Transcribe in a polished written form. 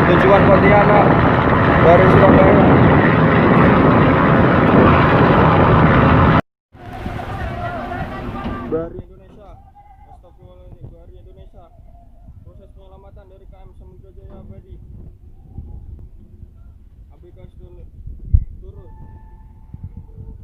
tujuan Pontianak dari Surabaya. Bahari Indonesia, astagfirullahaladzim, Bahari Indonesia, proses penyelamatan dari KM Samudra Jaya Abadi.